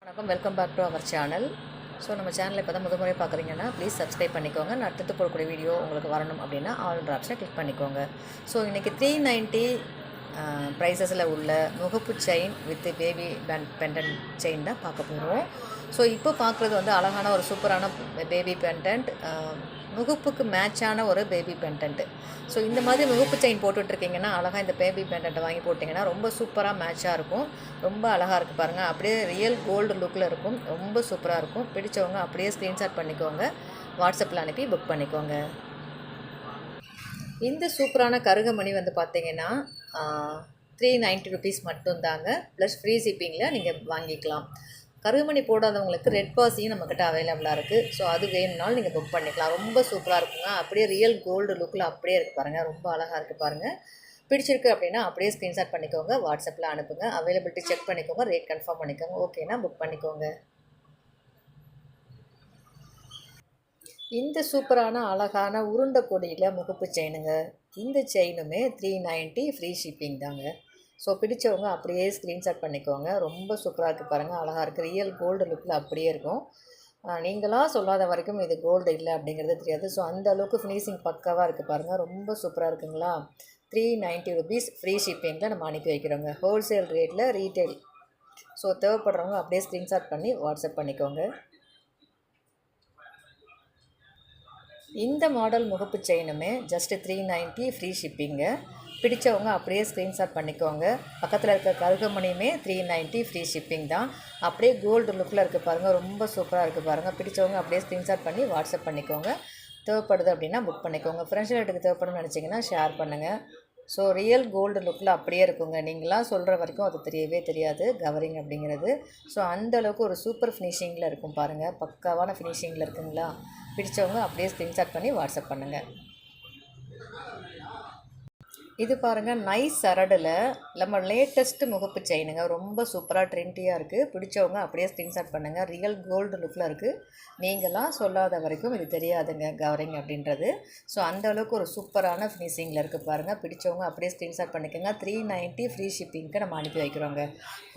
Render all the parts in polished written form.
வணக்கம், welcome back to our channel. So நம்ம சேனலை இப்போ தான் முறை பார்க்குறீங்கன்னா ப்ளீஸ் சப்ஸ்கிரைப் பண்ணிக்கோங்க. நான் அடுத்து போடக்கூடிய வீடியோ உங்களுக்கு வரணும் அப்படின்னா ஆல் ஆப்ஷனை கிளிக் பண்ணிக்கோங்க. ஸோ இன்றைக்கி 390 ப்ரைஸஸில் உள்ள முகப்பு chain with baby pendant chain தான் பார்க்க போகிறோம். ஸோ இப்போ பார்க்குறது வந்து அழகான ஒரு சூப்பரான பேபி பெண்டன்ட், முகப்புக்கு மேட்சான ஒரு பேபி பெண்டன்ட்டு. ஸோ இந்த மாதிரி முகப்பு செயின் போட்டுட்ருக்கீங்கன்னா அழகாக இந்த பேபி பெண்டன்ட்டை வாங்கி போட்டிங்கன்னா ரொம்ப சூப்பராக மேட்சாக இருக்கும். ரொம்ப அழகாக இருக்குது பாருங்கள். அப்படியே ரியல் கோல்டு லுக்கில் இருக்கும். ரொம்ப சூப்பராக இருக்கும். பிடிச்சவங்க அப்படியே ஸ்க்ரீன்ஷாட் பண்ணிக்கோங்க, வாட்ஸ்அப்பில் அனுப்பி புக் பண்ணிக்கோங்க. இந்த சூப்பரான கருகமணி வந்து பார்த்திங்கன்னா 390 ருபீஸ் மட்டும்தாங்க. ப்ளஸ் ஃப்ரீ ஷிப்பிங்கில் நீங்கள் வாங்கிக்கலாம். கருகமணி போடாதவங்களுக்கு ரெட் பாசியும் நம்மக்கிட்ட அவைலபிளாக இருக்குது. ஸோ அது வேணும்னாலும் நீங்கள் புக் பண்ணிக்கலாம். ரொம்ப சூப்பராக இருக்குங்க. அப்படியே ரியல் கோல்டு லுக்கில் அப்படியே இருக்குது பாருங்கள். ரொம்ப அழகாக இருக்குது பாருங்கள். பிடிச்சிருக்கு அப்படின்னா அப்படியே ஸ்க்ரீன்ஷாட் பண்ணிக்கோங்க, வாட்ஸ்அப்பில் அனுப்புங்க. அவைலபிலிட்டி செக் பண்ணிக்கோங்க, ரேட் கன்ஃபார்ம் பண்ணிக்கோங்க. ஓகேனா புக் பண்ணிக்கோங்க. இந்த சூப்பரான அழகான உருண்டை கொடியில் முகப்பு செயினுங்க. இந்த செயினுமே 390 ஃப்ரீ ஷிப்பிங் தாங்க. ஸோ பிடிச்சவங்க அப்படியே ஸ்க்ரீன்ஷாட் பண்ணிக்கோங்க. ரொம்ப சூப்பராக இருக்குது பாருங்கள். அழகாக இருக்குது. ரியல் கோல்டு லுக்கில் அப்படியே இருக்கும். நீங்களாக சொல்லாத வரைக்கும் இது கோல்டு இல்லை அப்படிங்கிறது தெரியாது. ஸோ அந்த அளவுக்கு ஃபினிஷிங் பக்காவாக இருக்குது பாருங்கள். ரொம்ப சூப்பராக இருக்குங்களா? 390 ருபீஸ் ஃப்ரீ ஷிப்பிங்கில் நம்ம அனுப்பி வைக்கிறோங்க. ஹோல்சேல் ரேட்டில் ரீட்டைல். ஸோ தேவைப்படுறவங்க அப்படியே ஸ்க்ரீன்ஷாட் பண்ணி வாட்ஸ்அப் பண்ணிக்கோங்க. இந்த மாடல் முகப்பு செயினுமே ஜஸ்ட்டு 390 ஃப்ரீ ஷிப்பிங்க. பிடிச்சவங்க அப்படியே ஸ்க்ரீன்ஷாட் பண்ணிக்கோங்க. பக்கத்தில் இருக்க கருகமணியுமே 390 ஃப்ரீ ஷிப்பிங் தான். அப்படியே கோல்டு லுக்கில் இருக்குது பாருங்கள். ரொம்ப சூப்பராக இருக்குது பாருங்கள். பிடிச்சவங்க அப்படியே ஸ்க்ரீன்ஷாட் பண்ணி வாட்ஸ்அப் பண்ணிக்கோங்க. தேவைப்படுது அப்படின்னா புக் பண்ணிக்கோங்க. ஃப்ரெண்ட்ஸ் ரேட்டுக்கு தேவைப்படும்னு நினச்சிங்கன்னா ஷேர் பண்ணுங்கள். ஸோ ரியல் கோல்டு லுக்கில் அப்படியே இருக்குங்க. நீங்களாம் சொல்கிற வரைக்கும் அது தெரியவே தெரியாது கவரிங் அப்படிங்கிறது. ஸோ அந்தளவுக்கு ஒரு சூப்பர் ஃபினிஷிங்கில் இருக்கும் பாருங்கள். பக்காவான ஃபினிஷிங்கில் இருக்குங்களா? பிடிச்சவங்க அப்படியே ஸ்க்ரீன்ஷாட் பண்ணி வாட்ஸ்அப் பண்ணுங்கள். இது பாருங்கள், நைஸ் சரடில் நம்ம லேட்டஸ்ட்டு முகப்பு செயினுங்க. ரொம்ப சூப்பராக ட்ரெண்டியாக இருக்குது. பிடிச்சவங்க அப்படியே ஸ்க்ரீன்ஷாட் பண்ணுங்கள். ரியல் கோல்டு லுக்கில் இருக்குது. நீங்களாம் சொல்லாத வரைக்கும் இது தெரியாதுங்க கவரிங் அப்படின்றது. ஸோ அந்தளவுக்கு ஒரு சூப்பரான ஃபினிஷிங்கில் இருக்குது பாருங்கள். பிடிச்சவங்க அப்படியே ஸ்க்ரீன்ஷாட் பண்ணிக்கோங்க. 390 ஃப்ரீ ஷிப்பிங்க்கு நம்ம அனுப்பி வைக்கிறோங்க.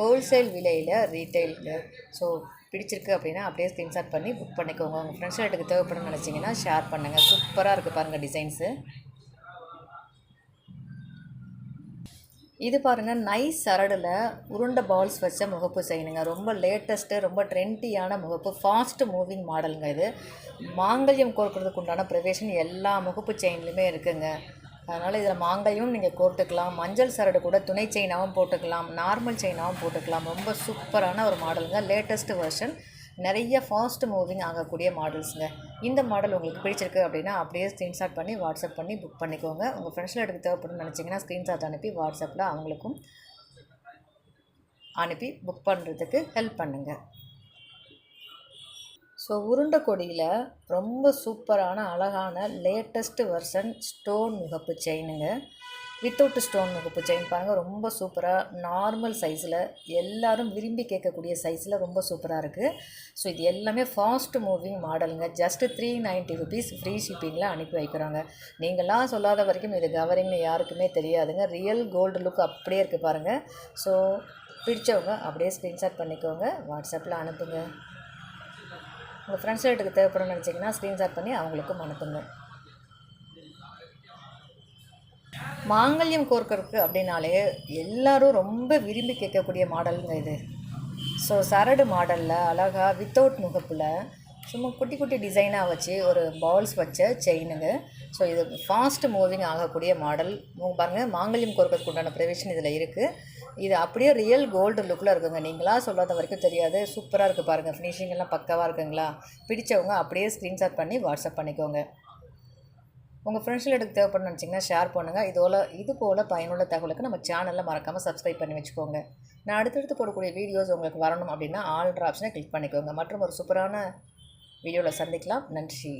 ஹோல்சேல் விலையில் ரீட்டைலுக்கு. ஸோ பிடிச்சிருக்கு அப்படின்னா அப்படியே ஸ்க்ரீன்ஷாட் பண்ணி புக் பண்ணிக்கோங்க. உங்கள் ஃப்ரெண்ட்ஸ் ரேட்டுக்கு தேவைப்படும்னு நினச்சிங்கன்னா ஷேர் பண்ணுங்கள். சூப்பராக இருக்குது பாருங்கள் டிசைன்ஸு. இது பாருங்கள், நைஸ் சரடில் உருண்டை பால்ஸ் வச்ச முகப்பு செயினுங்க. ரொம்ப லேட்டஸ்ட்டு, ரொம்ப ட்ரெண்டியான முகப்பு, ஃபாஸ்ட் மூவிங் மாடலுங்க. இது மாங்கல்யம் கோர்க்கிறதுக்கு உண்டான ப்ரிவேஷன் எல்லா முகப்பு செயின்லையுமே இருக்குங்க. அதனால் இதில் மாங்கல்யம் நீங்கள் கோர்த்துக்கலாம். மஞ்சள் சரடு கூட துணை செயினாகவும் போட்டுக்கலாம், நார்மல் செயினாகவும் போட்டுக்கலாம். ரொம்ப சூப்பரான ஒரு மாடலுங்க. Latest version. நிறைய ஃபாஸ்ட் மூவிங் ஆகக்கூடிய மாடல்ஸுங்க. இந்த மாடல் உங்களுக்கு பிடிச்சிருக்கு அப்படின்னா அப்படியே ஸ்க்ரீன்ஷாட் பண்ணி வாட்ஸ்அப் பண்ணி புக் பண்ணிக்கோங்க. உங்கள் ஃப்ரெண்ட்ஸில் எடுத்து தேவைப்படுன்னு நினச்சிங்கன்னா ஸ்க்ரீன்ஷாட் அனுப்பி வாட்ஸ்அப்பில் அவங்களுக்கும் அனுப்பி புக் பண்ணுறதுக்கு ஹெல்ப் பண்ணுங்கள். ஸோ உருண்டை கொடியில் ரொம்ப சூப்பரான அழகான லேட்டஸ்ட்டு வெர்ஷன் ஸ்டோன் முகப்பு செயினுங்க. வித்தவுட் ஸ்டோன் முகப்பு செயின் பாருங்கள். ரொம்ப சூப்பராக நார்மல் சைஸில் எல்லோரும் விரும்பி கேட்கக்கூடிய சைஸில் ரொம்ப சூப்பராக இருக்குது. ஸோ இது எல்லாமே ஃபாஸ்ட் மூவிங் மாடலுங்க. ஜஸ்ட்டு 390 ருபீஸ் ஃப்ரீ ஷிப்பிங்கில் அனுப்பி வைக்கிறாங்க. நீங்களாம் சொல்லாத வரைக்கும் இது கவரிங்னு யாருக்குமே தெரியாதுங்க. ரியல் கோல்டு லுக் அப்படியே இருக்குது பாருங்கள். ஸோ பிடிச்சவங்க அப்படியே ஸ்க்ரீன்ஷாட் பண்ணிக்கோங்க, வாட்ஸ்அப்பில் அனுப்புங்க. உங்கள் ஃப்ரெண்ட்ஸ் ரேட்டுக்கு தேவைப்படும் நினச்சிங்கன்னா ஸ்க்ரீன்ஷாட் பண்ணி அவங்களுக்கும் அனுப்புங்க. மாங்கல்யம் கோர்க்கறதுக்கு அப்படின்னாலே எல்லோரும் ரொம்ப விரும்பி கேட்கக்கூடிய மாடலுங்க இது. ஸோ சரடு மாடலில் அழகாக வித்தவுட் முகப்பில் சும்மா குட்டி குட்டி டிசைனாக வச்சு ஒரு பால்ஸ் வச்ச செயினுங்க. ஸோ இது ஃபாஸ்ட் மூவிங் ஆகக்கூடிய மாடல். பாருங்கள், மாங்கல்யம் கோர்க்கறதுக்கு உண்டான ப்ரிவிஷன் இதில் இருக்குது. இது அப்படியே ரியல் கோல்டு லுக்கில் இருக்குங்க. நீங்களாக சொல்லாத வரைக்கும் தெரியாது. சூப்பராக இருக்குது பாருங்கள். ஃபினிஷிங் எல்லாம் பக்காவாக இருக்குங்களா? பிடிச்சவங்க அப்படியே ஸ்க்ரீன்ஷாட் பண்ணி வாட்ஸ்அப் பண்ணிக்கோங்க. உங்கள் ஃப்ரெண்ட்ஸில் எடுத்து தேவைப்படுன்னு நினச்சிங்கன்னா ஷேர் பண்ணுங்கள். இது போல் பயனுள்ள தகவலுக்கு நம்ம சேனலில் மறக்காமல் சப்ஸ்கிரைப் பண்ணி வச்சுக்கோங்க. நான் அடுத்தடுத்து போடக்கூடிய வீடியோஸ் உங்களுக்கு வரணும் அப்படின்னா ஆல் ஆப்ஷனை கிளிக் பண்ணிக்கோங்க. மற்றும் ஒரு சூப்பரான வீடியோவில் சந்திக்கலாம். நன்றி.